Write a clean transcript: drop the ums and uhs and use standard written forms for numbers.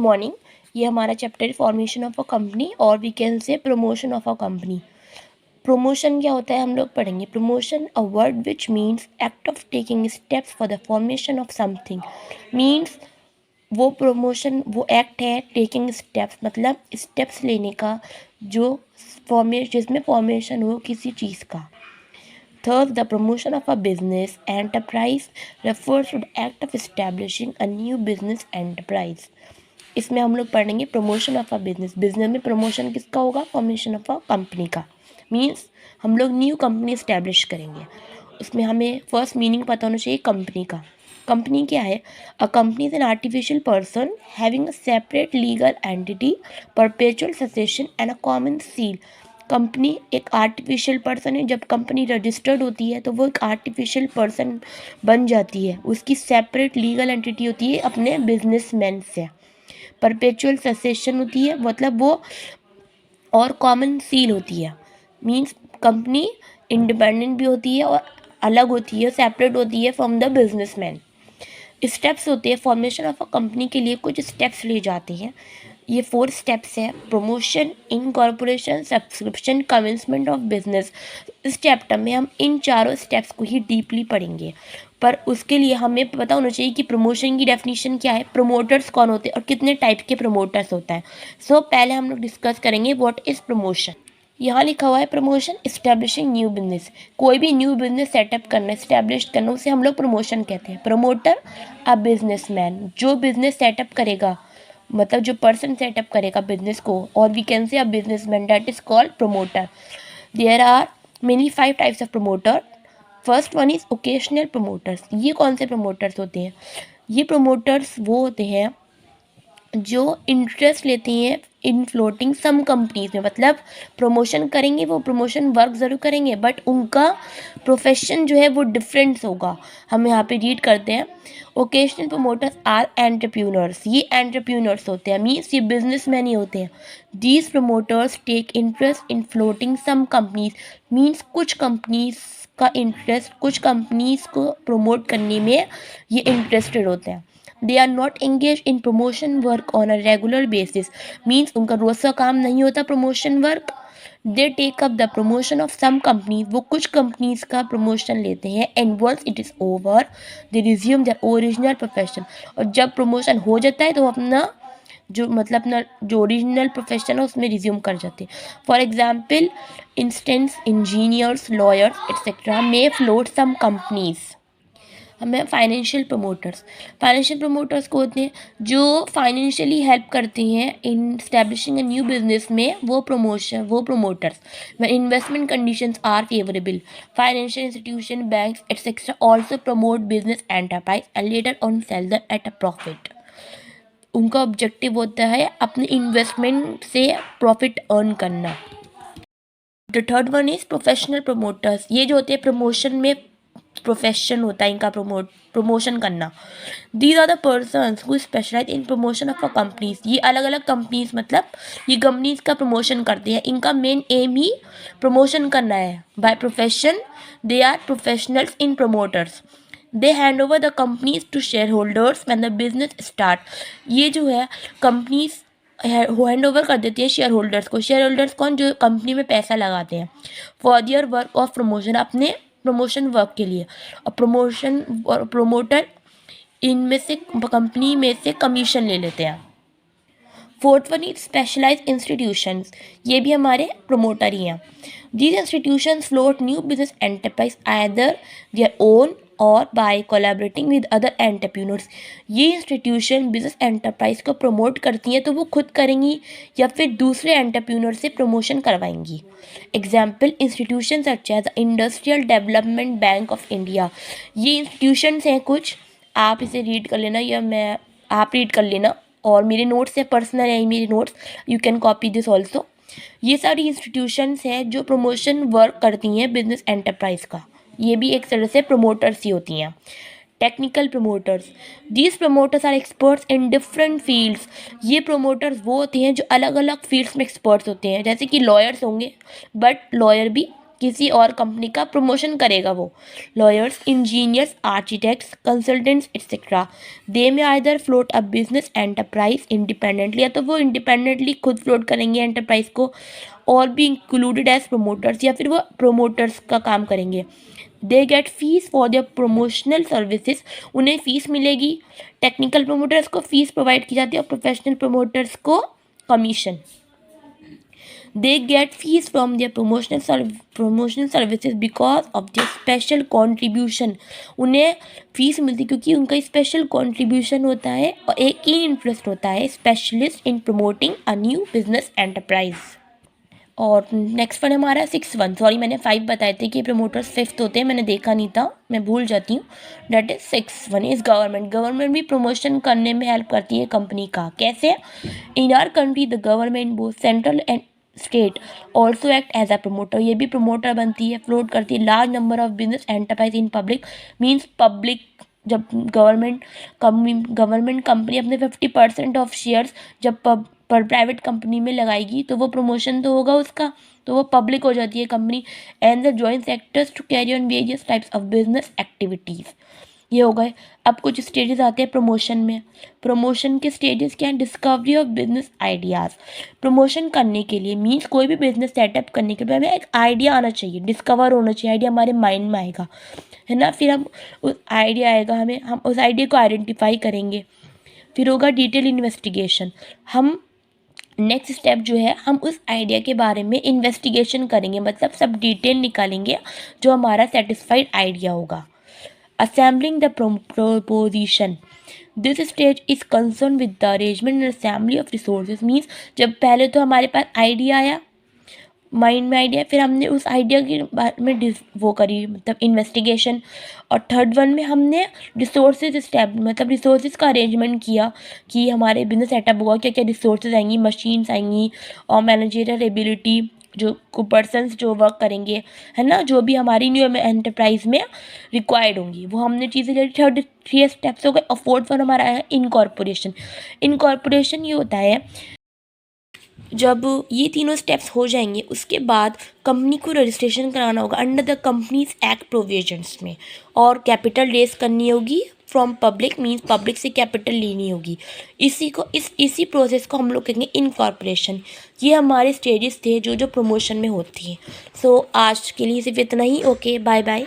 Morning. ये हमारा chapter है फॉर्मेशन ऑफ अ कंपनी और we can say promotion of a company. Promotion क्या होता है हम लोग पढ़ेंगे। Promotion a word which means act of taking steps for the formation of something. Means वो प्रमोशन वो एक्ट है टेकिंग स्टेप्स मतलब स्टेप्स लेने का जो जिसमें फॉर्मेशन हो किसी चीज़ का। Thus, the promotion of a business enterprise refers to the act of establishing a new business enterprise. इसमें हम लोग पढ़ेंगे promotion of a business. Business में प्रमोशन किसका होगा? फॉर्मेशन ऑफ अ कंपनी का। मीन्स हम लोग न्यू कंपनी इस्टेब्लिश करेंगे। उसमें हमें फर्स्ट मीनिंग पता होना चाहिए कंपनी का। कंपनी क्या है? A company is an artificial person having a separate legal entity, perpetual succession and a common seal. Company एक आर्टिफिशियल पर्सन है। जब कंपनी रजिस्टर्ड होती है तो वो एक आर्टिफिशियल पर्सन बन जाती है। उसकी सेपरेट लीगल एंटिटी होती है अपने बिजनेसमैन से। परपेचुअल सक्सेशन होती है मतलब वो, और कॉमन सील होती है। मीन्स कंपनी इंडिपेंडेंट भी होती है और अलग होती है, सेपरेट होती है फ्रॉम द बिजनेसमैन। स्टेप्स होते हैं फॉर्मेशन ऑफ अ कंपनी के लिए, कुछ स्टेप्स लिए जाते हैं। ये 4 स्टेप्स है। Promotion, incorporation, subscription, commencement of business. इस चैप्टर में हम इन चारों स्टेप्स को ही डीपली पढ़ेंगे, पर उसके लिए हमें पता होना चाहिए कि प्रमोशन की डेफिनेशन क्या है, प्रमोटर्स कौन होते हैं और कितने टाइप के प्रमोटर्स होता है। पहले हम लोग डिस्कस करेंगे व्हाट इज प्रमोशन। यहाँ लिखा हुआ है प्रमोशन इस्टेब्लिशिंग न्यू बिजनेस। कोई भी न्यू बिजनेस सेटअप करना, इस्टेब्लिश करना, उसे हम लोग प्रमोशन कहते हैं। प्रमोटर अ बिजनेसमैन, जो बिजनेस सेटअप करेगा मतलब जो पर्सन सेटअप करेगा बिजनेस को, और we can say a businessman, that is called promoter. There are many 5 types of promoter. First one is occasional promoters. ये कौन से प्रमोटर्स होते हैं? ये प्रमोटर्स वो होते हैं जो इंटरेस्ट लेते हैं इन फ्लोटिंग सम कंपनीज में। मतलब प्रमोशन करेंगे, वो प्रमोशन वर्क ज़रूर करेंगे बट उनका प्रोफेशन जो है वो डिफरेंस होगा। हम यहाँ पे रीड करते हैं, ओकेशनल प्रमोटर्स आर एंटरप्रेन्योर्स। ये एंटरप्रेन्योर्स होते हैं, मीन्स ये बिजनेसमैन ही होते हैं। These promoters take interest in floating some companies. Means कुछ कंपनीज का इंटरेस्ट, कुछ कंपनीज को प्रमोट करने में ये इंटरेस्टेड होते हैं। They are not engage in promotion work on a regular basis. Means उनका रोज़ का काम नहीं होता promotion work. They take up the promotion of some companies. वो कुछ कंपनीज का प्रमोशन लेते हैं। And once it is over they resume their original profession. और जब प्रमोशन हो जाता है तो अपना जो ओरिजिनल प्रोफेशन है उसमें रिज्यूम कर जाते हैं। For example instance engineers, lawyers etcetera may float some companies. हमें फाइनेंशियल प्रमोटर्स को होते हैं जो फाइनेंशियली हेल्प करते हैं in establishing a new business में। वो promoters when investment conditions are favourable, financial institution, banks etcetera also promote business enterprise and later on sell the at a profit. उनका objective होता है अपने इन्वेस्टमेंट से profit earn करना। The third one is professional promoters. ये जो होते हैं प्रमोशन में प्रोफेशन होता है इनका प्रमोशन करना। These are the persons who specialize in promotion of a companies. ये अलग अलग कंपनीज मतलब ये कंपनीज का प्रमोशन करते हैं। इनका मेन एम ही प्रमोशन करना है। By profession they are professionals in promoters. They hand over the companies to shareholders when the business start. ये जो है कंपनीज हैंड ओवर कर देती है शेयर होल्डर्स को। शेयर होल्डर्स कौन? जो कंपनी में पैसा लगाते हैं। For their work of promotion, अपने प्रमोशन वर्क के लिए। और प्रमोटर इनमें से कंपनी में से कमीशन ले लेते हैं। Fourth one is specialised institutions. ये भी हमारे प्रमोटर ही हैं। These institutions float new business enterprise either their own और by collaborating with other entrepreneurs. ये इंस्टीट्यूशन बिजनेस एंटरप्राइज को प्रमोट करती हैं तो वो खुद करेंगी या फिर दूसरे एंटरप्रेन्योर से प्रमोशन करवाएंगी। Example institution such as industrial development bank of India. ये इंस्टीट्यूशंस हैं कुछ, आप इसे रीड कर लेना या आप रीड कर लेना, और मेरे नोट्स है पर्सनल है मेरे notes, you can copy this also. ये सारी इंस्टीट्यूशंस हैं जो प्रमोशन वर्क करती हैं बिजनेस एंटरप्राइज का। ये भी एक तरह से प्रमोटर्स ही होती हैं। Technical promoters, these promoters are experts in different fields. ये प्रमोटर्स वो होते हैं जो अलग अलग फील्ड्स में एक्सपर्ट्स होते हैं। जैसे कि लॉयर्स होंगे बट लॉयर भी किसी और कंपनी का प्रमोशन करेगा वो। Lawyers, engineers, architects, consultants etcetera, they may either float a business enterprise independently, या तो वो इंडिपेंडेंटली खुद फ्लोट करेंगे एंटरप्राइज को, और भी इंक्लूडेड एज प्रोमोटर्स, या फिर वो प्रोमोटर्स का काम करेंगे। They get fees for their promotional services, उन्हें फीस मिलेगी। टेक्निकल प्रोमोटर्स को फीस प्रोवाइड की जाती है और प्रोफेशनल प्रोमोटर्स को commission. They get fees from their promotional services because of their special contribution, उन्हें फीस मिलती क्योंकि उनका स्पेशल कॉन्ट्रीब्यूशन होता है और एक ही इंटरेस्ट होता है, specialist in promoting a new business enterprise. और नेक्स्ट वन हमारा 6 1, सॉरी मैंने 5 बताए थे कि प्रमोटर्स 5th होते हैं, मैंने देखा नहीं था, मैं भूल जाती हूँ। That is 6 1 is government. Government भी प्रमोशन करने में हेल्प करती है कंपनी का। कैसे? In our country the government both central and state also act as a promoter, ये भी प्रमोटर बनती है, फ्लोट करती है large number of business enterprise in public, means public, जब गवर्नमेंट कंपनी अपने 50% ऑफ शेयर्स जब पर प्राइवेट कंपनी में लगाएगी तो वो प्रमोशन तो होगा उसका, तो वो पब्लिक हो जाती है company. And the joint sectors to carry on various types of business activities, ये हो गए। अब कुछ स्टेजेस आते हैं प्रमोशन में। प्रमोशन के स्टेजेस क्या हैं? Discovery of business ideas. Promotion करने के लिए मीन्स कोई भी बिजनेस सेटअप करने के लिए हमें एक आइडिया आना चाहिए, डिस्कवर होना चाहिए, आइडिया हमारे माइंड में आएगा, है ना। फिर हम उस आइडिया आएगा हमें, हम उस आइडिया को आइडेंटिफाई करेंगे। फिर होगा डिटेल इन्वेस्टिगेशन, हम नेक्स्ट स्टेप जो है हम उस आइडिया के बारे में इन्वेस्टिगेशन करेंगे, मतलब सब डिटेल निकालेंगे जो हमारा सेटिस्फाइड आइडिया होगा। Assembling the proposition, this stage is concern with the arrangement and assembly of resources, means जब पहले तो हमारे पास आइडिया आया, माइंड में आइडिया, फिर हमने उस आइडिया के बारे में वो करी, मतलब इन्वेस्टिगेशन। और थर्ड वन में हमने रिसोर्सेज स्टेप, मतलब रिसोर्सेज का अरेंजमेंट किया कि हमारे बिजनेस सेटअप होगा, क्या क्या रिसोर्सेज आएंगी, मशीन्स आएंगी और मैनेजरियल एबिलिटी, जो पर्सन्स जो वर्क करेंगे, है ना, जो भी हमारी न्यू एंटरप्राइज में रिक्वायर्ड होंगी, वो हमने चीज़ें ले। थर्ड 3 स्टेप्स हो गए। और फोर्थ वन हमारा है इनकॉर्पोरेशन। इनकॉर्पोरेशन ये होता है जब ये तीनों स्टेप्स हो जाएंगे उसके बाद कंपनी को रजिस्ट्रेशन कराना होगा under the companies act provisions में, और कैपिटल रेज करनी होगी फ्रॉम पब्लिक, मीन्स पब्लिक से कैपिटल लेनी होगी। इसी प्रोसेस को हम लोग कहेंगे इनकॉर्पोरेशन। ये हमारे स्टेजेस थे जो जो प्रमोशन में होती हैं। सो आज के लिए सिर्फ इतना ही। Okay, bye bye.